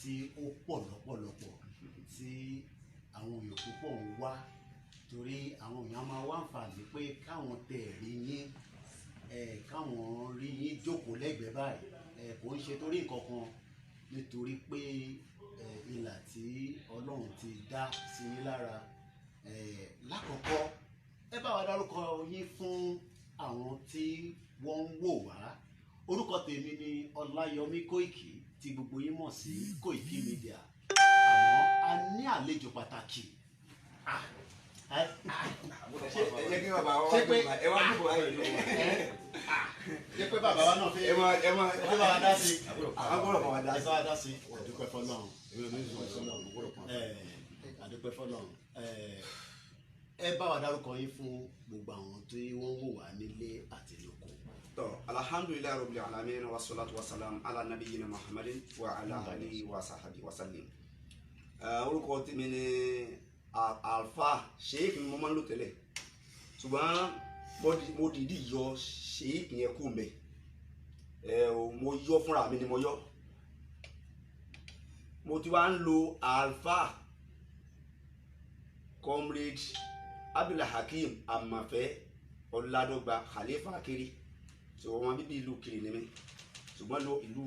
tí ó pọ̀ lọ́pọ̀lọpọ̀ tí àwọn èèyàn púpọ̀ ń wá torí àwọn èèyàn máa wá àǹfààní pé káwọn tẹ̀ rí yín káwọn rí yín jókòó lẹ́gbẹ̀ẹ́ báyìí kò ń ṣe torí nǹkan kan nítorí pé ìlà tí Ọlọ́run ti dá sí yín lára lákọ̀ọ́kọ́ ẹ bá wa dárúkọ yín fún àwọn tí wọ́n ń wò wá. Orúkọ tèmi ni Ọláyọmí Kóìkì tí gbogbo yín mọ̀ sí Kóìkì Media, àmọ́ a ní àlejò pàtàkì. Ṣé kí bàbá wa ẹ wá dìbò ayé lọ? Ṣé pé bàbá wa náà fẹ́ ẹ máa bá wa dá sí? Agbọ́dọ̀ bá wa dá sí. Ẹ bá wa dá sí. Àdúpẹ́ fọ́lọ́run. Àdúpẹ́ fọ́lọ́run. Ẹ bá wa dárúkọ yín fún gbogbo àwọn tí wọ́n wò wá nílé àti lóko. Alhamdulillahi rabbil alamin wa salatu wa salam ala nabiyyina Muhammadin wa ala alihi wa sahbihi wa sallim. Orúkọ tèmi ni Alfa Sheikh ni mo máa ń lò tẹ́lẹ̀, ṣùgbọ́n mo dìídì yọ Sheikh yẹn kú mbẹ. Mo yọ fúnra mi ni mo yọ. Mo ti wá ń lo Alfa Comrade Abdulhakeem Amafe Ọládọ́gba Khalifa Akiri. So wọn bíbí ìlú Kiri ni mí, ṣùgbọ́n lo ìlú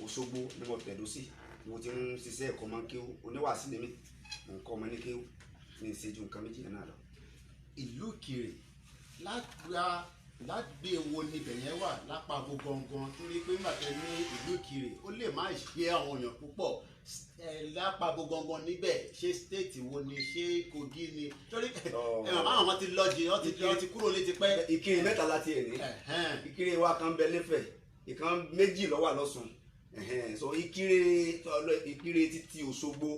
Òṣogbo ni mo tẹ̀dó sí. Mo ti ń ṣiṣẹ́ ẹ̀kọ́ máa ń kéwú, oníwàásí ni mí, nǹkan ọmọ ní kéwú ní ìṣẹ́jú nǹkan méjì náà lọ. Ìlú Kiri lágbè wo níbẹ̀ yẹn wà lápá gangan torí pé nígbà tẹ́ ní ìlú Kiri ó lè má ṣe àwọn èèyàn púpọ̀ lápá gangan níbẹ̀, ṣé stéètì wo ni, ṣé Kogi ni, torí àwọn ti lọ́ọ̀jì wọ́n ti kúrò létí pẹ́. Ìkirè mẹ́ta láti ẹ̀ ní. Ìkirè wa kan bẹ lẹ́fẹ̀ẹ́, ìkan méjì ló wà lọ́sùn. So Ìkirè títí Òṣogbo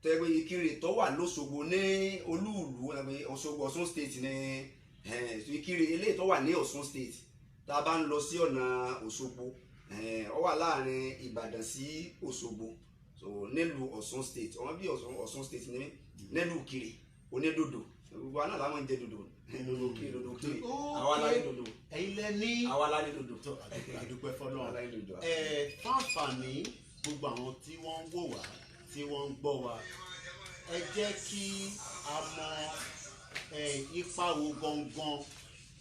tẹ́gbẹ́ Ìkirè tó wà lọ́sọ̀gbọ̀ ní olúùlú Òṣogbo Ọ̀ṣun state ní Ìkirè eléyìí tó wà ní Ọ̀ṣun state tá a bá ń lọ sí ọ̀nà Òṣogbo ó wà láàrin Ìbàdàn sí Òṣogbo, so nílùú Ọ̀ṣun state ọ̀wọ́n bí Ọ̀ṣun state ní nílùú Ìkirè onídòdò gbogbo àná làwọn ń jẹ dòdò dodo Kiri àwa láyé dòdò ẹ̀yin lẹ ní àwa láyé dòdò. àdúpẹ́ fọ́lọ́run. Fáǹfààní gbogbo àwọn tí wọ́n ń wò wá tí wọ́n ń gbọ́ wa, ẹ jẹ́ kí a mọ ipa wo gangan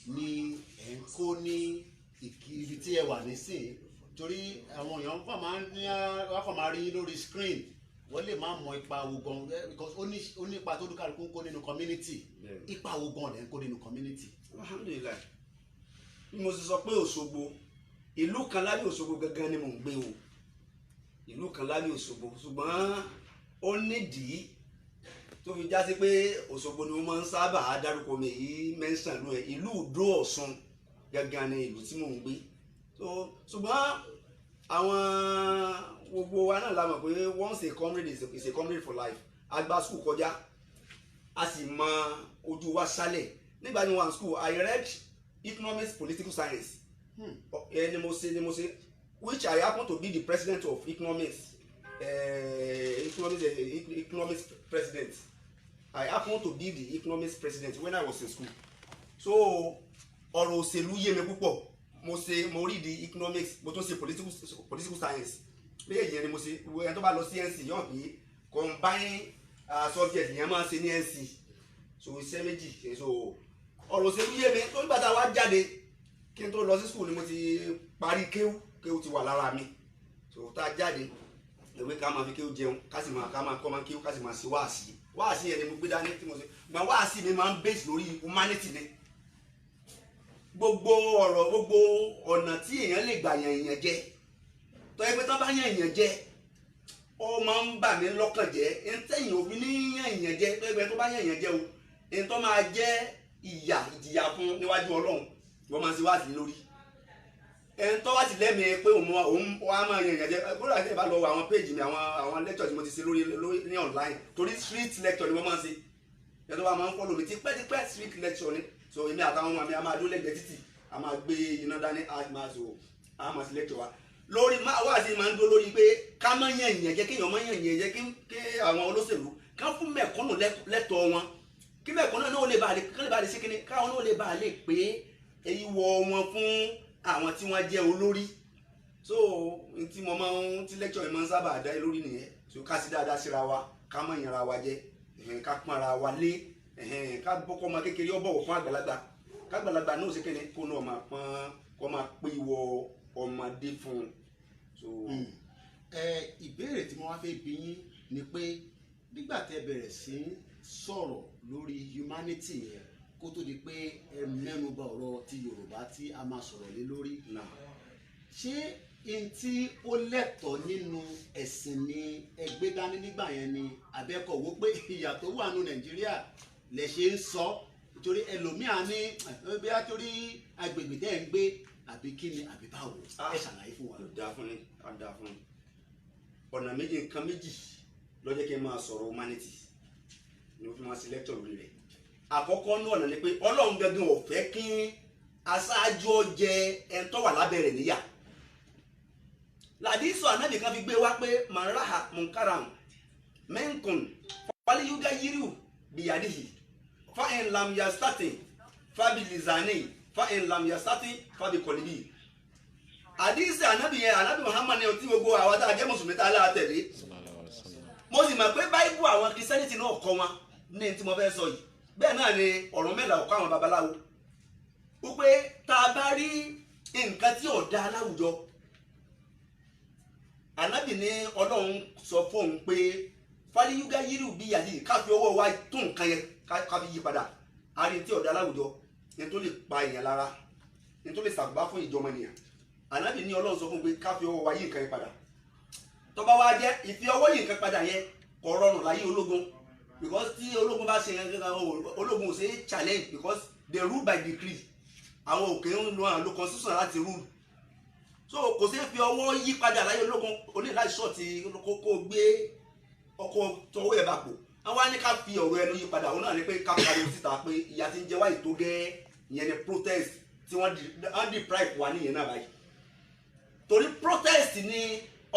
ni ẹ̀ ń kó ní ibi tí ẹ wà nísìnyí, torí àwọn èèyàn kàn máa rí lórí screen, wọ́n lè má mọ ipa wo gan because ó ní ipa tó dúkàlùkù ń kó nínú community. Ipa wo gan lẹ̀ ń kó nínú community? Alhamdulillah, bí mo sì sọ pé Òṣogbo ìlú kan lábẹ́ Òṣogbo gangan ni mò ń gbé o, ìlú kan lábẹ́ Òṣogbo, ṣùgbọ́n ó nídìí tó fi já sí pé Òṣogbo ni mo máa ń sábà dárúkọ mi yìí mẹ́sàn-án lóye. Ìlú Ìdó Ọ̀ṣun gangan ni ìlú tí mò ń gbé. Ṣùgbọ́n àwọn gbogbo wa náà la mọ̀ pé once a comrade is a comrade for life. A gba school kọjá, a sì mọ ojú wa sálẹ̀. Nígbà tí mo wà ní school, I read economics, political science. Ni mo ṣe which I happen to be the president of economics president. I happen to be the economics president when I was in school. So ọ̀rọ̀ òṣèlú yé mi púpọ̀. Mo read the economics, mo tún ṣe political science. Bẹ́ẹ̀ yẹn ni mo ṣe. Ẹni tó bá lọ sí NC yóò bí combine subject yẹn máa ń ṣe ní NC. So iṣẹ́ méjì. So ọ̀rọ̀ òṣèlú yé mi tó nígbà tá a wá jáde kí n tó lọ sí school ni mo ti parí kéwú ti wà lára mi. So tá a jáde ìwé ká máa fi kéwú jẹun ká máa kọ́ máa kéwú ká sì máa ṣe wáàsí yẹn ni mo gbé dání tí mo ṣe. Gbọ̀n wáàsí mi máa ń base lórí humanity ni. Gbogbo ọ̀nà tí èèyàn lè gbà yàn èèyàn jẹ tó yẹ pé tó bá yàn èèyàn jẹ ó máa ń bà mí lọ́kàn jẹ́. Ẹni tẹ̀yìn òbí ní yàn èèyàn jẹ tó yẹ pé tó bá yàn èèyàn jẹ o ẹni tó máa jẹ́ ìjìyà fún níwájú Ọlọ́run wọ́n máa ń ṣe wáàsí lórí. Ẹni tó wá ti lẹ́mìí pé òun wá máa yan èèyàn jẹ kúrò àti ìbá lọ àwọn péjì mi àwọn lecture tí mo ti ṣe lórí ní online torí street lecture ni wọ́n máa ń ṣe. Ẹni tó wá máa ń follow mi tipẹ́tipẹ́ street lecture ni. So èmi àtàwọn ọmọ mi a máa dúró lẹ́gbẹ̀ẹ́ títì a máa gbé iná dání a máa ṣe lecture wa lórí wáàsí máa ń dúró lórí pé ká má yan èèyàn jẹ kéèyàn má yan èèyàn jẹ kí àwọn olóṣèlú ká fún mẹ̀kúnnù lẹ́tọ̀ọ́ wọn kí mẹ̀kúnnù náà ó lè bá a lè ṣe kíni káwọn náà ó lè bá a lè pé ìwọ wọn fún àwọn tí wọ́n jẹ́ olórí. so tí mo máa ń tí lecture yẹn máa ń sábà dá lórí nìyẹn so ká sí dáadáa síra wa ká má yanra wa jẹ ká pọ́n ara wa lé ká bọ́kọ́ ọmọ kékeré ó bọ̀wọ̀ fún àgbàlagbà kágbàlagbà náà ṣe kéde kó náà máa pọ́n kó máa pé ìwọ ọmọdé fún un. so ìbéèrè tí mo wá fẹ́ bi yín ni pé nígbà tẹ́ bẹ̀rẹ̀ sí sọ̀rọ̀ lórí humanity yẹn kó tó di pé ẹ mẹ́nuba ọ̀rọ̀ ti Yorùbá tí a máa sọ̀rọ̀ lé lórí náà ṣé n tí ó lẹ́tọ̀ọ́ nínú ẹ̀sìn ni ẹgbẹ́ dání nígbà yẹn ni abẹ́kọ̀ wó pé ìyà tó wà nù Nàìjíríà lẹ ṣe ń sọ torí ẹlòmíà ní bí a torí agbègbè tẹ́ ẹ̀ ń gbé àbí kí ni àbí báwo ẹ ṣàlàyé fún wa. dáa fún ni dáa fún ni ọ̀nà méjì nǹkan méjì ló jẹ́ kí n máa sọ̀rọ̀ humanity ni mo fi máa ṣe lecture lórí rẹ̀. àkọ́kọ́ ní ọ̀nà ni pé Ọlọ́run gangan ò fẹ́ kí aṣáájú ọjẹ ẹni tó wà lábẹ́ rẹ̀ níyà. làdísọ ànábì kan fi gbé wá pé maraha munkaram menkun faliyuga yiriu biyadihi fa in lam yastati fabi lizani fa in lam yastati fabi kolibi. àdísì ànábì yẹn ànábì Muhammad ní ọtí gbogbo àwọn tá a jẹ́ mùsùlùmí tá a lára tẹ̀lé mo sì mọ̀ pé báíbù àwọn kìrìsìtẹ́nìtì náà kọ́ wọn ní tí mo fẹ́ sọ yìí bẹ́ẹ̀ náà ni ọ̀rọ̀ mẹ́la ọ̀kọ́ àwọn babaláwo wípé tá a bá rí nǹkan tí ò dáa láwùjọ ànábì ní Ọlọ́run sọ fóun pé fáliyúgá yírù bí yàdí ká fi ọwọ́ wa tún nǹkan yẹn ká fi yí padà a rí tí ò dáa láwùjọ ní tó lè pa èèyàn lára ní tó lè ṣàkóbá fún ìjọmọ ènìyàn ànábì ní Ọlọ́run sọ fún pé ká fi ọwọ́ wa yí nǹkan yẹn padà tó bá wá jẹ́ ìfi ọwọ́ yí nǹkan padà yẹn kò rọrùn láyé ológun because tí ológun bá ṣe ológun ò ṣe challenge because they rule by decree àwọn òkè ń lo constitution láti rule so kò sí fi ọwọ́ yí padà láyé ológun oníláì ṣọ́ọ̀tì kókó gbé ọkọ̀ tọwọ́ ẹ̀ bá pò àwọn á ní ká fi ọ̀rọ̀ ẹnu yí padà òun náà ní pé ká pariwo síta pé ìyà tí ń jẹ wáyé tó gẹ́ ìyẹn ni protest tí wọ́n deprive wa níyẹn náà báyìí torí protest ni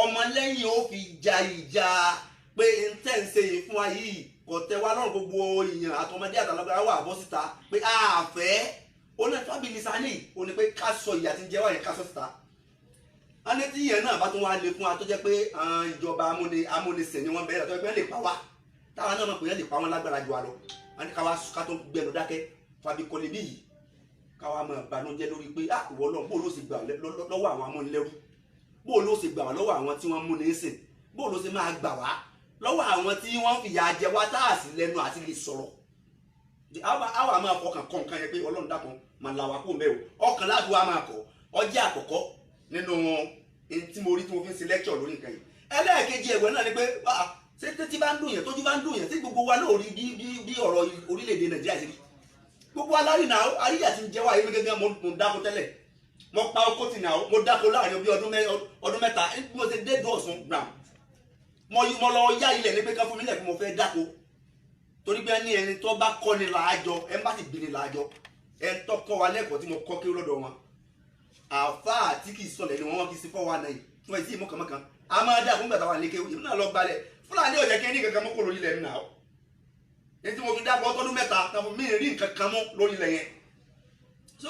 ọmọlẹ́yìn ó fi ja ìjà pé n tẹ́ ń ṣe yìí fún wa yìí kò tẹ́ wa lọ́rùn gbogbo èèyàn àtọmọdé àtàlágbára wà bọ́ síta pé àfẹ́ onífàbílì sani ó ní pé ká sọ ìyà tí ń jẹ wá yẹn ká sọ síta a ní tí ìyẹn náà bá tún wá lè fún wa tó jẹ́ pé ìjọba amúnisẹ̀ ni wọ́n bẹ̀rẹ̀ tó pé lè pa wá táwa náà mọ̀ pé lè pa wọ́n lágbára ju wa lọ a ní ká tó gbẹnu dákẹ́ fàbí kọ́lé bí yìí káwa máa banújẹ́ lórí pé ìwọ náà bó ló sì gbà lọ́wọ́ àwọn amúnilẹ́rú bó ló ṣe gbà wá lọ́wọ́ àwọn tí wọ́n mú ní sìn bó ló ṣe máa gbà wá lọ́wọ́ àwọn tí wọ́n fìyà jẹ wá tá a sì lẹ́nu àti lè sọ̀rọ̀ àwa máa fọkàn kọ́ nǹkan yẹn pé Ọlọ́run dákun máa là wá kó mẹ́ o ọkàn láti wá máa kọ́ ọjọ́ àkọ́kọ́ nínú tí mo rí tí mo fi ń ṣe lecture lórí nǹkan yìí ẹlẹ́ẹ̀kejì ẹ̀wẹ̀ náà ni pé ṣé títí bá ń dùn yẹn tójú bá ń dùn yẹn tí gbogbo wa náà rí bí ọ̀rọ̀ orílẹ̀-èdè Nàìjíríà ṣe rí gbogbo alárìnà àríyá ti ń jẹ́ wá yìí gẹ́gẹ́ mo dáko tẹ́lẹ̀ mo pa oko tì náà mo dáko láàrin bí ọdún mẹ́ta mo ti dé dùn Ọ̀ṣun gbà mo lọ yá ilẹ̀ ní pé ká fún mi lẹ̀ pé mo fẹ́ dáko torí pé ní ẹni tó bá kọ́ ni làájọ ẹ bá sì bí ni làájọ ẹ tó kọ́ wa lẹ́kọ̀ọ́ tí mo kọ́ kí lọ́dọ̀ wọn àfáà tí kì í sọlẹ̀ ni wọ́n kì í sí 419 fún ẹ̀ sí ìmọ̀kànmọ́kàn a máa dá fún gbàtà wà lékè ìlú náà lọ gbalẹ̀ Fúlàní ò jẹ́ kí ní kankan mọ́ kó lórí ilẹ̀ nínú àwọn ẹni tí mo fi dáko ọtọ́dún mẹ́ta tàbí mí rí nǹkan kan mọ́ lórí ilẹ̀ yẹn so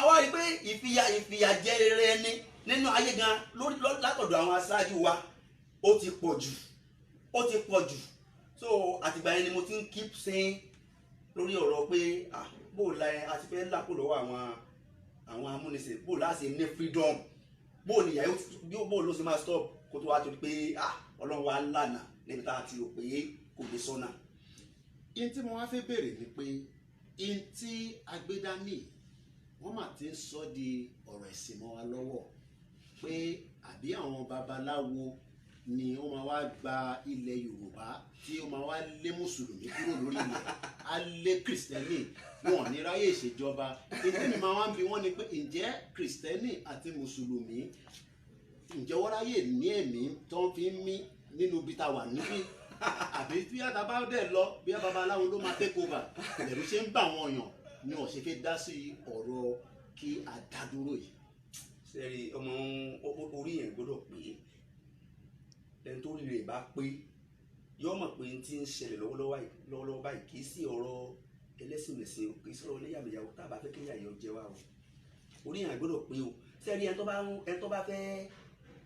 àwa rí pé ìfìyàjẹ rere ẹni nínú ayé gan látọ̀dọ̀ àwọn aṣáájú wa ó ti pọ̀ jù so àtìgbà yẹn ni mo ti ń keep saying lórí ọ̀rọ̀ pé bó la ẹ àti fẹ́ lápò lọ́wọ́ àwọn amúnisìn bó la ṣe ní freedom bó ni ìyá bó ló ṣe máa stop kó tó wá torí pé Ọlọ́run wa lànà níbi tá a ti rò pé kò lè sọ́nà. ihun tí mo wá fẹ́ bèrè ni pé ihun tí agbédání wọ́n mà ti ń sọ di ọ̀rọ̀ ẹ̀sìn mọ́ wa lọ́wọ́ pé àbí àwọn babaláwo ni ó máa wá gba ilẹ̀ Yorùbá tí ó máa wá lé mùsùlùmí kúrò lórí ilẹ̀ á lé kìrìsìtẹ́nì wọn ní ráyè ìṣèjọba ètò mi máa wá ń bi wọ́n ni pé ǹjẹ́ kìrìsìtẹ́nì àti mùsùlùmí ǹjẹ́ wọ́n ráyè ní ẹ̀mí tó ń fi ń mí nínú ibi tá a wà níbí àbí bí àtàbá dẹ̀ lọ bí babaláwo ló máa take over ẹ̀rù ṣe ń bà wọ́n yàn ni wọ́n ṣe fẹ́ dá sí ọ̀rọ̀ kí a dá dúró yìí. sẹ́rí ọmọ orí yẹn gbọ́dọ̀ pé ẹni tó rí rẹ̀ bá pé yóò mọ̀ pé tí ń ṣẹlẹ̀ lọ́wọ́lọ́wọ́ báyìí kì í sí ọ̀rọ̀ ẹlẹ́sìn mẹ̀sìn o kì í sọ̀rọ̀ ẹlẹ́yàmẹ̀yà o tá a bá fẹ́ kéyà yọ jẹ wá o orí yẹn gbọ́dọ̀ pé o sẹ́rí ẹni tó bá fẹ́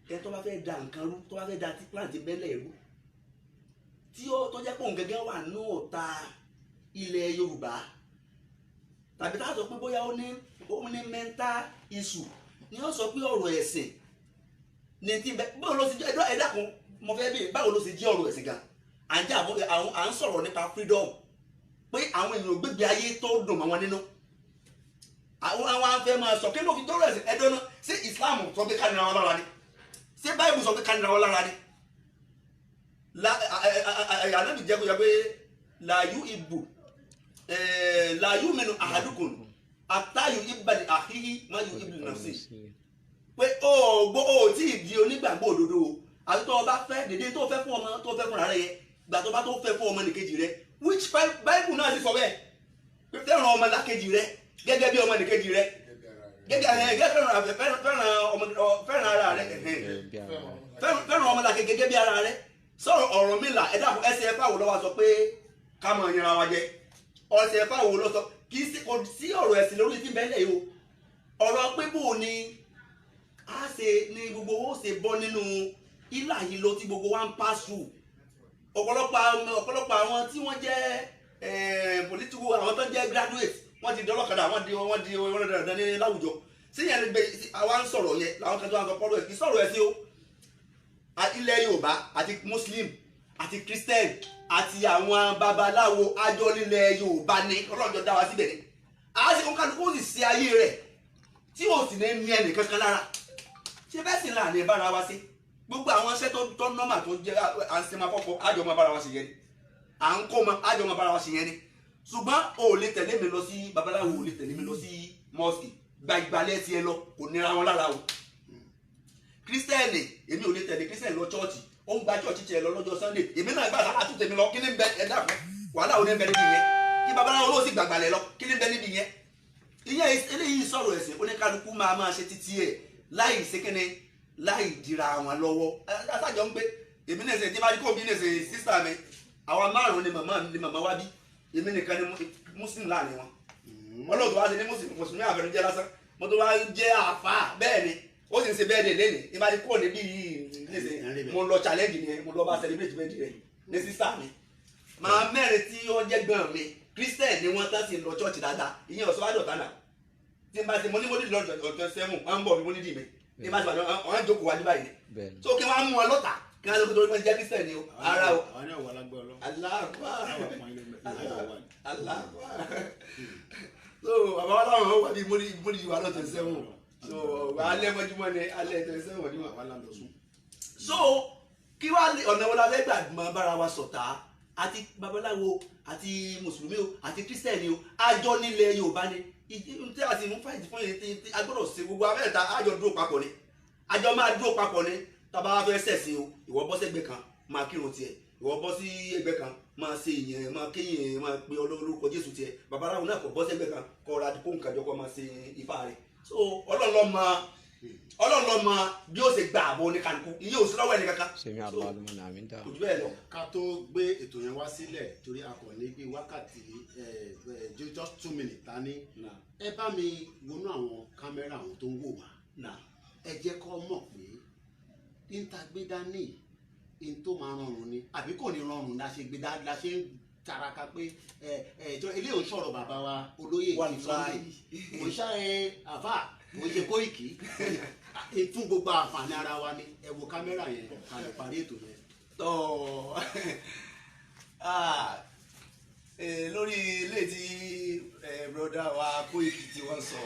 ẹ tó bá fẹ́ da nǹkan rú tó bá fẹ́ da tí plant bẹ́lẹ̀ rú tí ó tó jẹ́ pé òun gẹ́gẹ́ wà ní ọ̀tá ilẹ̀ Yorùbá tàbí tá a sọ pé bóyá ó ní mental issue ni wọ́n sọ pé ọ̀rọ̀ ẹ̀sìn ní ti bẹ́ẹ̀ báwo ló ṣe jẹ́ ẹ̀dá kan mo fẹ́ bí báwo ló ṣe jẹ́ ọ̀rọ̀ ẹ̀sìn gan à ń sọ̀rọ̀ nípa freedom pé àwọn èèyàn gbégbé ayé tó dùn mọ́ wọn nínú àwọn afẹ́ máa sọ kí ló fi dọ́rọ̀ ẹ̀sìn ẹ̀dọ́ náà ṣé Islam sọ pé ká nira wọn lára ni ṣé Bible sọ pé ká nira wọn lára ni ànábì jẹ́ kó yẹ pé làyú mẹ́nu àhádùkùn àtàyù ìbàdí àhíhí má yù ìbìlì náà sí pé ó tí ì di onígbàgbọ́ òdodo àti tó o bá fẹ́ dédé tó fẹ́ fún ọmọ tó fẹ́ fún ara yẹ gbà tó bá tó fẹ́ fún ọmọ nìkejì rẹ which Bible náà ti sọ bẹ́ẹ̀ pé fẹ́ràn ọmọ làkejì rẹ gẹ́gẹ́ bí ọmọ nìkejì rẹ fẹ́ràn ara rẹ fẹ́ràn ọmọ làkejì gẹ́gẹ́ bí ara rẹ sọ̀rọ̀ Ọ̀rúnmìlà ẹ̀dá ẹsẹ̀ ẹ̀fà wo lọ́wọ́ sọ pé ká mọ̀ ìyẹn wa jẹ ọ̀sẹ̀ ẹ̀fà wo ló sọ kì í sí ọ̀rọ̀ ẹ̀sìn lórí tí bẹ́ẹ̀ lẹ̀ yìí o ọ̀rọ̀ pé bò ní a ṣe ní gbogbo owó ṣe bọ́ nínú ilà yìí lọ tí gbogbo wa ń pass through ọ̀pọ̀lọpọ̀ àwọn tí wọ́n jẹ́ political àwọn tó jẹ́ graduate wọ́n ti dọ́lọ́kadà wọ́n di dandan ní láwùjọ sí yẹn ní àwa ń sọ̀rọ̀ yẹn làwọn kan tó wà ń sọ pọ́lọ́ ẹ̀ kì í sọ̀rọ̀ ẹ̀ sí o ilẹ̀ Yorùbá àti Muslim àti Christian àti àwọn babaláwo àjọ nílẹ̀ Yorùbá ní ọlọ́jọ́ dá wa síbẹ̀ ni a sì kó kálukú sì ṣe ayé rẹ̀ tí o sì ní ní ẹnì kankan lára ṣé bẹ́ẹ̀ sì là ní bára wa sí gbogbo àwọn iṣẹ́ tó nọ́mà tó jẹ́ à ń sẹ́mà fọ́pọ̀ àjọ máa bára wa sí yẹn ni à ń kó ma àjọ máa bára wa sí yẹn ni ṣùgbọ́n o ò lè tẹ̀lé mi lọ sí babaláwo ò lè tẹ̀lé mi lọ sí mosque gba ìgbàlẹ̀ tiẹ̀ lọ kò nira wọn lára o kírísítẹ́nì èmi ò lè tẹ̀lé kírísítẹ́nì lọ chọ́ọ̀chì ó ń gba chọ́ọ̀chì tiẹ̀ lọ lọ́jọ́ Sunday èmi náà gbà sáà tún tèmi lọ kí ni bẹ ẹ̀dá fún wàhálà ò ní bẹ níbi yẹn kí babaláwo ló sì gbàgbàlẹ̀ lọ kí ni bẹ níbi yẹn ìyẹn eléyìí sọ̀rọ̀ ẹ̀sìn oníkálukú máa ṣe títí ẹ̀ láì sékéne láì dira wọn lọ́wọ́ asájọ ń gbé èmi náà ṣe tí bá rí kó bí náà ṣe sísá mi àwa márùn ni màmá wá bí èmi nìkan ni Muslim láàrin wọn ọlọ́dún wa ṣe ní mùsùlùmí àfẹnujẹ lásán mo tó wá jẹ́ àfà bẹ́ẹ̀ ni ó sì ń ṣe bẹ́ẹ̀ dè lẹ́nìí ní bá rí kó níbí yìí mo lọ challenge ni mo lọ bá celebrate birthday rẹ̀ ní sísá mi màá mẹ́rin tí ó jẹ́ gbọ́n mi Christian ni wọ́n tán sí lọ church dáadáa ìyẹn ọ̀sọ́ wá dọ̀tá náà tí n bá ti mo ní mo ní lọ́jọ́ ọ̀tọ̀ sẹ́wọ̀n wọ́n ń bọ̀ mi mo ní dì mí tí n bá ti bàjọ́ wọ́n á jókòó wájú báyìí ni so kí wọ́n á mú wọn lọ́tà kí wọ́n á lóko tó ní jẹ́ Christian ni o ara o aláàbà so bàbá wa láwọn wà bí mo ní ìwà lọ́tọ̀ sẹ́wọ̀n so alẹ́ mọ́júmọ́ ni alẹ́ tẹ̀ sẹ́wọ̀n ni wà lálọ́ sùn. so kí wàá ọ̀nà wọn la fẹ́ gbà mọ́ bára wa ṣọ̀tá àti babaláwo àti mùsùlùmí o àti kírísítẹ́nì o àjọ nílẹ̀ Yorùbá ni tí a sì mú fáìtì fún yìí tí a gbọ́dọ̀ ṣe gbogbo abẹ́rẹ́ta àjọ dúró papọ̀ ni àjọ máa dúró papọ̀ ni tábà wá fẹ́ ṣẹ̀sìn o ìwọ bọ́ sẹ́gbẹ́ kan máa kírun tiẹ̀ ìwọ bọ́ sí ẹgbẹ́ kan máa ṣe ìyẹn máa kéyìn máa pe olórúkọ Jésù tiẹ̀ babaláwo náà kò bọ́ sẹ́gbẹ́ kan kọ́ ra dípò nǹkan jọ kọ́ máa ṣe ifá rẹ̀ so Ọlọ́run ló mọ bí ó ṣe gba àbọ̀ oníkanukú ìyẹn ò sí lọ́wọ́ ẹni kankan. sèmi àlọ́ọ̀lùmọ̀ náà mi ń dà. kò jù bẹ́ẹ̀ lọ. ká tó gbé ètò yẹn wá sílẹ̀ torí a kò ní bí wákàtí just 2 minutes ta ní. ẹ bá mi wọnú àwọn kámẹ́rà àwọn tó ń wò wá. ẹ jẹ́ kó mọ̀ pé níta-gbé dání in tó máa rọrùn ni àbí kò ní rọrùn la ṣe gbé dá la ṣe ń taraka pé ilé ò ń sọ̀rọ̀ bàbá wa olóyè Sunday òṣàyẹ àfà òṣè Kóìkì fún gbogbo àǹfààní ara wa ni ẹ wo kámẹ́rà yẹn ká lè parí ètò yẹn. lórí ilé tí broda wa Kóìkì tí wọ́n sọ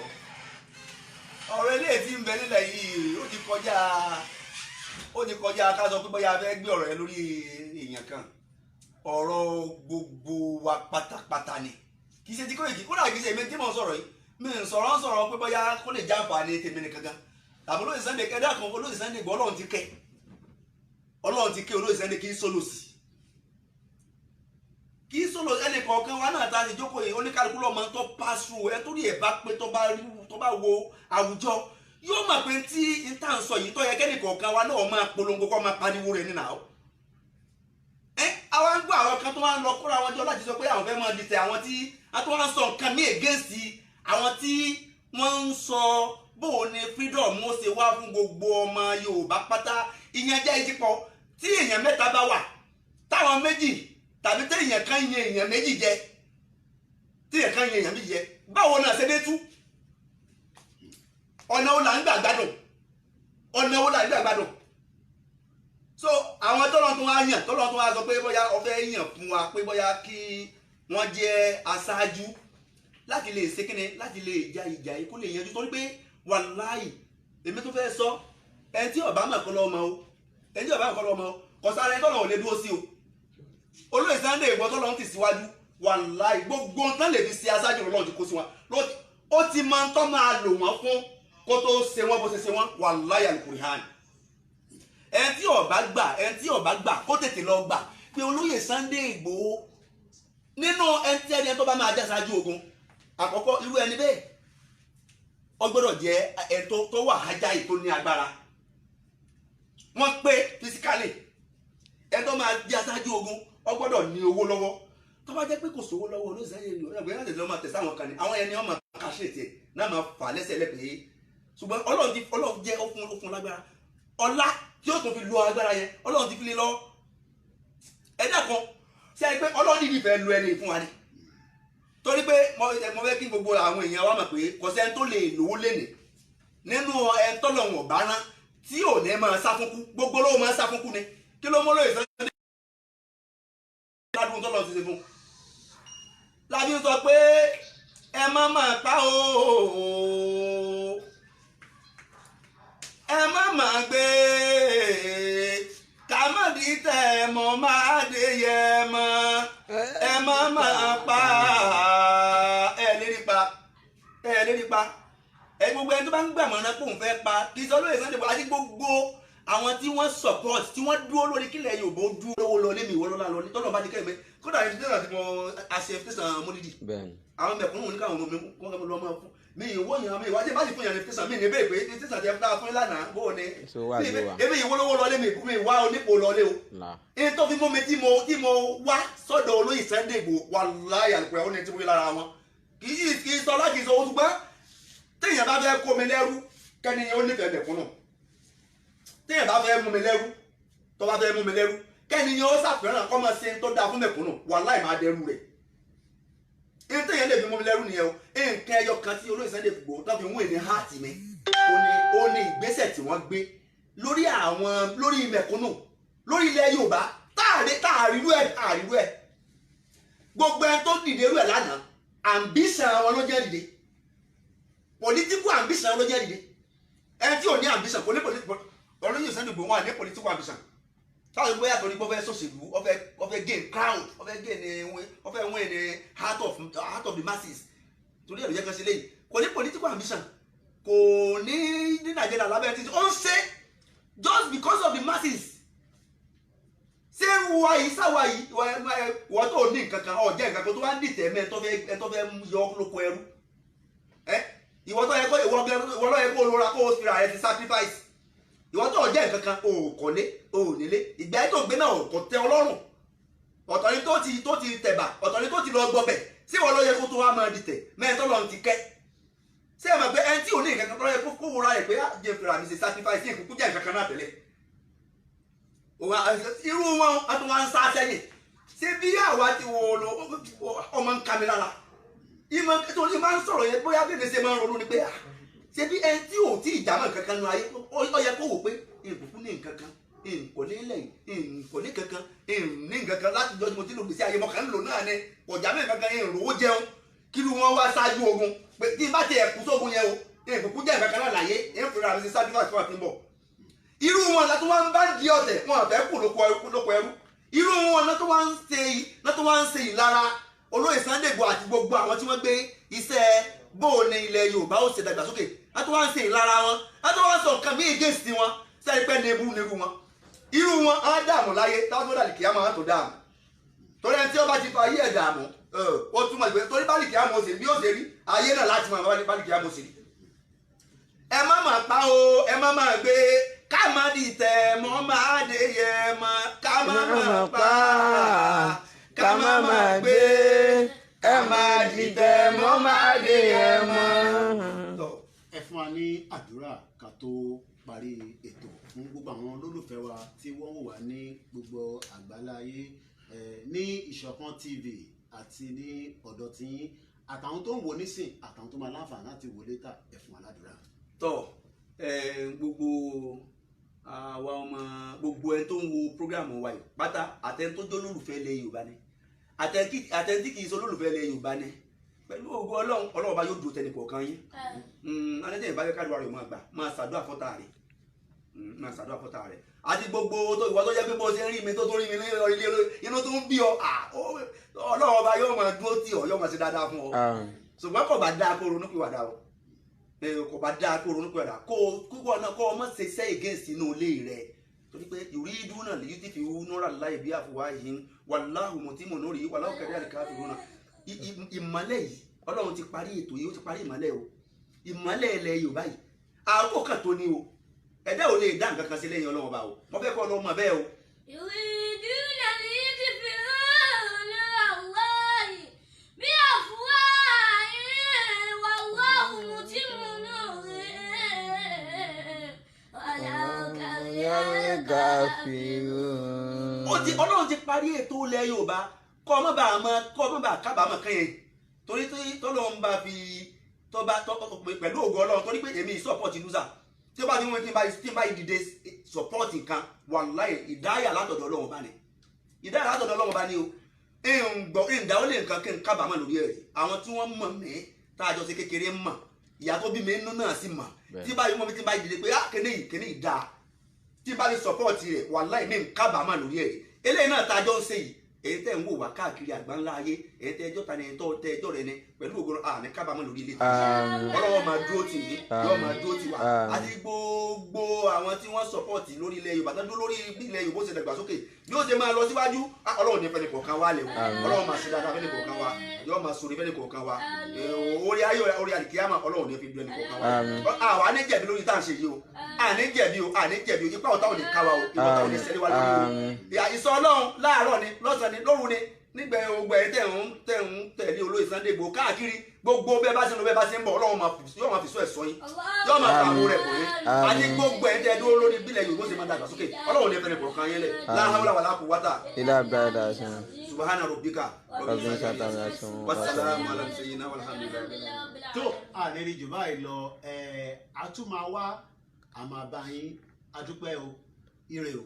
ọ̀rọ̀ ilé tí ń bẹ nílẹ̀ yìí ó ti kọjá ká sọ pé bóyá a fẹ́ gbé ọ̀rọ̀ yẹn lórí èèyàn kan ọ̀rọ̀ gbogbo wa pátápátá ni kì í ṣe ti Kóìkì kódà kì í ṣe èmi tí mò ń sọ̀rọ̀ yìí mi ń sọ̀rọ̀ pé bóyá kó lè jàǹfààní tèmi nìkan gan tàbí olóyè Sunday kẹ́dá kan olóyè Sunday gbọ́ Ọlọ́run ti kẹ́ olóyè Sunday kì í sọ̀lọ̀ sí kì í sọ̀lọ̀ ẹnì kọ̀ọ̀kan wa náà ta ti jókòó yìí oníkálukú lọ́mọ tó pass through ẹ torí ẹ̀ bá pé tó bá wo àwùjọ yóò mọ̀ pé tí n tà ń sọ yìí tó yẹ kẹ́nì kọ̀ọ̀kan wa náà máa polongo kọ́ máa pariwo rẹ̀ nínú àwọn àwọn ń gbọ́ àwọn kan tó wá ń lọ kóra wọn jọ láti sọ pé àwọn fẹ́ máa dìtẹ̀ àwọn tí a tó wá ń sọ nǹkan ní against àwọn tí wọ́n ń sọ bó o ní freedom ó ṣe wá fún gbogbo ọmọ Yorùbá pátá ìyẹn jẹ́ ìdípọ̀ tí èèyàn mẹ́ta bá wà táwọn méjì tàbí tí èèyàn kan yan èèyàn méjì jẹ tí èèyàn kan yan èèyàn méjì jẹ báwo náà ṣe dé tú ọ̀nà wo là ń gbà gbádùn ọ̀nà wo là ń gbà gbádùn so àwọn tọ́lọ́ tó wá yàn tọ́lọ́ tó wá sọ pé bóyá ó fẹ́ yàn fún wa pé bóyá kí wọ́n jẹ́ aṣáájú láti lè ṣe kíni láti lè ja ìjà yìí kó lè yanjú torí pé wàláì èmi tó fẹ́ sọ ẹni tí ọba mọ̀ kọ́ lọ́mọ o ẹni tí ọba mọ̀ kọ́ lọ́mọ o kọ̀sáré tọ́lọ̀ ò lè dúró sí o olóyè Sunday Igboho tọ́lọ̀ ń tì síwájú wàláì gbogbo tán lè fi ṣe aṣáájú Ọlọ́run ti kó sí wọn ó ti máa ń tọ́ máa lò wọ́n fún kó tó ṣe wọ́n bó ṣe ṣe wọ́n wàláì Al-Qur'an ẹni tí ọba gbà kó tètè lọ gbà pé olóyè Sunday Igboho nínú ẹni tó bá máa jẹ́ aṣáájú ogun àkọ́kọ́ irú ẹni bẹ́ẹ̀ ó gbọ́dọ̀ jẹ́ ẹni tó wà ájá yìí tó ní agbára wọ́n pé fisikálì ẹni tó máa jẹ́ aṣáájú ogun ó gbọ́dọ̀ ní owó lọ́wọ́ tó bá jẹ́ pé kò sówó lọ́wọ́ olóòsàn yẹn ni ọ̀rẹ́ láti lọ́ọ́ máa tẹ̀sí àwọn kan ní àwọn ẹni ọmọ kàṣẹ́ tiẹ̀ náà máa fà lẹ́sẹ̀ lẹ́pẹ́ ṣùgbọ́n Ọlọ́run jẹ́ okun lágbára ọlá tí ó tún fi lo agbára yẹn Ọlọ́run ti fi lé lọ ẹ̀dá kan ṣe é pé Ọlọ́run níbi ìfẹ́ lu ẹni fún wa ni torí pé mo fẹ́ kí gbogbo àwọn èèyàn wa mọ̀ pé kò sẹ́ni tó lè lówó lénìí nínú ẹni tọ́lọ̀ wọn bá rán tí ò ní máa sá fún kú gbogbo lówó máa sá fún kú ni kí ló mọ́ lóye Sunday ládùn tọ́lọ̀ ti ṣe fún lábí sọ pé ẹ má máa pa o ẹ má máa gbé ká má di tẹ̀ mọ́ máa dé yẹ mọ́ ẹ má máa pa ẹ lérí pa ẹ gbogbo ẹni tó bá ń gbàmọ̀ náà kó ń fẹ́ pa kì í sọ lóye Sunday Igboho àti gbogbo àwọn tí wọ́n support tí wọ́n dúró lórí kílẹ̀ Yorùbá dúró lówó lọ lémi ìwọ lọ́la lọ ní tọ́lọ́ bá ti kẹ́mi kódà ní tẹ́lẹ̀ tí mo àṣẹ tẹ̀sán múlídì àwọn mẹ̀kúnnù ní káwọn ọmọ mi kọ́ lọ́ máa fún mi ìwọ yàn mi ìwádìí bá ti fún yàn ní tẹ̀sán mi ní bẹ́ẹ̀ pé ní tẹ̀sán tẹ̀ fún ìlànà bó o ní ebi ìwọ lówó lọ lémi mi wá onípo lọ lé o ní tó fi mú mi tí mo wá sọ́dọ̀ olóyè Sunday Igboho wàláhì Al-Qur'an ó ní tí mo rí lára wọn kì í sọ láti sọ oṣù gbọ́n téèyàn bá fẹ́ kó mi lẹ́rú kẹ́ni ó nífẹ̀ẹ́ mẹ̀kúnnù téèyàn bá fẹ́ mú mi lẹ́rú tó bá fẹ́ mú mi lẹ́rú kẹ́ni yẹn ó ṣàfihàn kọ́ máa ṣe tó dáa fún mẹ̀kúnnù wàláhì máa dẹrú rẹ̀ ní téèyàn lè fi mú mi lẹ́rú nìyẹn o nǹkan ẹyọ kan tí olóyè Sunday Igboho tó fi wọ́n ní háàtì mi ó ní ìgbésẹ̀ tí wọ́n gbé lórí mẹ̀kúnnù lórí ilẹ̀ Yorùbá táàrírú ẹ̀ gbogbo ẹni tó dìde rú ẹ̀ lánàá ambition wọn ló jẹ́ dìde political ambition ló jẹ́ dìde ẹni tí ò ní ambition kò ní political olóyè Sunday Igboho wọn ní political ambition táwọn ìgbóyà tó ní gbọ́ fẹ́ sòṣèlú ó fẹ́ gain crowd ó fẹ́ win ní heart of the masses torí ẹ̀rọ yẹ kan ṣe léyìí kò ní political ambition kò ní Nàìjíríà lábẹ́ títí ó ń ṣe just because of the masses ṣé wà yìí sáwà yìí wọ́n tó ní nǹkan kan ọ̀jẹ́ nǹkan kan tó wá ń dìtẹ̀ mẹ́ ẹ tó fẹ́ yọ lóko ẹrú ìwọ tó yẹ kó lóra kó o fira ẹ ti sacrifice ìwọ tó jẹ́ nǹkan kan o kọ́lé o nílé ìgbà yẹn tó gbé náà kò tẹ́ ọlọ́run ọ̀tọ̀ ni tó ti tẹ̀bà ọ̀tọ̀ ni tó ti lọ gbọ́bẹ̀ sí ìwọ ló yẹ kó tó wá máa dìtẹ̀ mẹ́ẹ̀tọ́ lọ́run ti kẹ́ ṣé ẹ mọ̀ pé ẹni tí ò ní nǹkan kan tó yẹ kó wúra ẹ̀ pé jẹ́ fira mi ṣe sacrifice yẹn kúkú jẹ́ nǹkan kan náà tẹ́lẹ̀ irú wọn a tún wá ń sá sẹ́yìn ṣé bí àwa ti wò ó ọmọ ń ka mi lára ìmọ̀ tó ní máa ń sọ̀rọ̀ yẹn bóyá bí mi ṣe máa ń ronú ni pé ṣé bí ẹni tí ò tí ìjàmọ̀ kankan nu ayé ó yẹ kó wò pé ìbùkún ní nǹkan kan ìkọ̀lé lẹ́yìn ìkọ̀lé kankan ní nǹkan kan láti jọ́ mo ti lò gbèsè ayé mọ̀ kàn ń lò náà ni ọ̀jà mẹ́rin kankan ìrówó jẹun kí ló wọ́n wá ṣáájú ogun pé tí bá ti ẹ̀kú sógun yẹn o ìbùkún jẹ́ nǹkan kan náà láyé ìfúnra mi ṣe ṣáájú àti wà fi ń bọ̀ irú wọn láti wá ń bá di ọ̀tẹ̀ wọn àfẹ́ kù lóko ẹrú irú wọn láti wá ń ṣe ìlara olóyè Sunday Igboho àti gbogbo àwọn tí wọ́n gbé iṣẹ́ bóò ní ilẹ̀ Yorùbá ó ṣe dàgbàsókè láti wá ń ṣe ìlara wọn láti wá ń sọ nǹkan bí against wọn sẹ́ni pẹ́ nebú wọn irú wọn á dààmú láyé táwọn tó dàlì kìá máa tó dààmú torí ẹni tí ó bá ti fa ayé ẹ̀ dààmú ó túmọ̀ ìgbẹ́ torí bálì kìá mọ̀ ṣe bí ó ṣe rí ayé náà láti mọ̀ bálì kìá mọ̀ ṣe rí. ẹ má máa pa o ẹ má máa gbé ká má dìtẹ̀ mọ́ máa dé yẹ mọ́ ká má máa pa ká má máa gbé ẹ má dìtẹ̀ mọ́ máa dé yẹ mọ́. ẹ fún wa ní àdúrà ká tó parí ètò fún gbogbo àwọn olólùfẹ́ wa tí wọ́n wò wá ní gbogbo àgbáláyé ní Ìṣọ̀kan TV àti ní ọ̀dọ̀ tí àtàwọn tó ń wò nísìn àtàwọn tó máa láǹfààní láti wò létà ẹ fún aládùúrà. tọ́ gbogbo àwa ọmọ gbogbo ẹni tó ń wo prógráàmù wa yìí pátá àtẹni tó jẹ́ olólùfẹ́ ilẹ̀ Yorùbá ni àtẹni tí kì í ṣe olólùfẹ́ ilẹ̀ Yorùbá ni pẹ̀lú ògo Ọlọ́run bá yóò dúró tẹnì kọ̀ọ̀kan yín anẹ́tẹ̀yìn bá kẹ́kẹ́ àdúrà rẹ̀ máa gbà máa ṣàdúrà fọ́tà rẹ̀ àti gbogbo ìwọ tó jẹ́ pé bó ṣe ń rí mi tó rí mi ilé inú tó ń bí ọ Ọlọ́run bá yóò máa dúró tì ọ yóò máa ṣe dáadáa fún ọ ṣùgbọ́n kò bá dáa kó ronú pìwàdà o kò bá dáa kó ronú pìwàdà kó kúkọ náà kó ọmọ ṣe sẹ́ against inú ilé rẹ̀ torí pé ìrí ìdúró náà lèyí tí fi wú núra láì bí àfọwá yìí wàláhù mọ̀tímọ̀ lórí wàláhù kẹrẹ́ àlìká fi rúnà ìmọ̀lẹ̀ yìí Ọlọ́run ti parí ètò yìí ó ti parí ìmọ̀lẹ̀ o ìmọ̀lẹ̀ ilẹ̀ Yorùbá yìí àkókò kan tó ní o ẹ̀dá ò lè dá nǹkan kan sí lẹ́yìn Ọlọ́run bá o mo fẹ́ kọ́ ọlọ́mọ bẹ́ẹ̀ o. Ọlọ́run ti parí ètò ilẹ̀ Yorùbá kọ́ ọmọ bá kábàámọ̀ kan yẹn torí tọ́lọ́run bá fi pẹ̀lú ògo Ọlọ́run torí pé èmi support loser tí ó bá ní wọn tí n bá dìde support nǹkan wàláhì ìdáyà látọ̀dọ̀ Ọlọ́run bá ní o ìdáwọ́ lè nǹkan kí n kábàámọ̀ lórí ẹ̀ àwọn tí wọ́n mọ̀ mí tá a jọ ṣe kékeré mọ̀ ìyá tó bí mi nínú náà sì mọ̀ tí bá yí mọ́ mi tí n bá dìde pé kéne yìí dáa tí n bá lè support rẹ̀ wàláhì mi n kábàámọ̀ lórí ẹ̀ eléyìí náà tá a jọ ń ṣe yìí èyí tẹ́ ń wò wá káàkiri àgbáńlá ayé èyí tẹ́ ẹjọ́ ta ni tẹ́ ẹjọ́ rẹ ni pẹ̀lú ògo àní kábàámọ̀ lórí ilé Ọlọ́run máa dúró tì yín yóò máa dúró tì wá àti gbogbo àwọn tí wọ́n support lórí ilẹ̀ Yorùbá tó dúró lórí ilẹ̀ Yorùbá ó ṣe dàgbàsókè yóò ṣe máa lọ síwájú Ọlọ́run ní fẹ́ni kọ̀ọ̀kan wá lẹ̀ Ọlọ́run máa ṣe dáadáa fẹ́ni kọ̀ọ̀kan wá yóò máa sọ̀rọ̀ fẹ́ni kọ̀ọ̀kan wá orí ayé orí àlìkíyàmà Ọlọ́run ní fi dúró ẹni kọ̀ọ̀kan wá àwa ní jẹ̀bi lórí tá à ń ṣe yìí o àní jẹ̀bi o ipa ọ̀tá ò ní ká wa o ipa ọ̀tá ò ní sẹ́lẹ̀ wá lórí o ìsọ Ọlọ́run láàárọ̀ ni lọ́sàn-án ni lóru ni nígbà gbogbo ẹ̀ tẹ̀ ń tẹ̀lé olóyè Sunday Igboho káàkiri gbogbo bẹ́ẹ̀ bá ṣe ń lọ bẹ́ẹ̀ bá ṣe ń bọ̀ Ọlọ́run yóò máa fi sọ ẹ̀sọ́ yín yóò máa fa àwọn rẹ̀ pọ̀ yín àti gbogbo ẹ̀ tẹ̀ dúró lórí bílẹ̀ Yorùbá ṣe máa dàgbà sókè Ọlọ́run ní fẹ́ni kọ̀ọ̀kan yẹn lẹ̀ la hawla wala quwwata subhana rabbika wassalamu ala sayyidina walhamdulillah. tó àlérí jù báyìí lọ a tún máa wá àmàbáyín adúpẹ́ o ire o.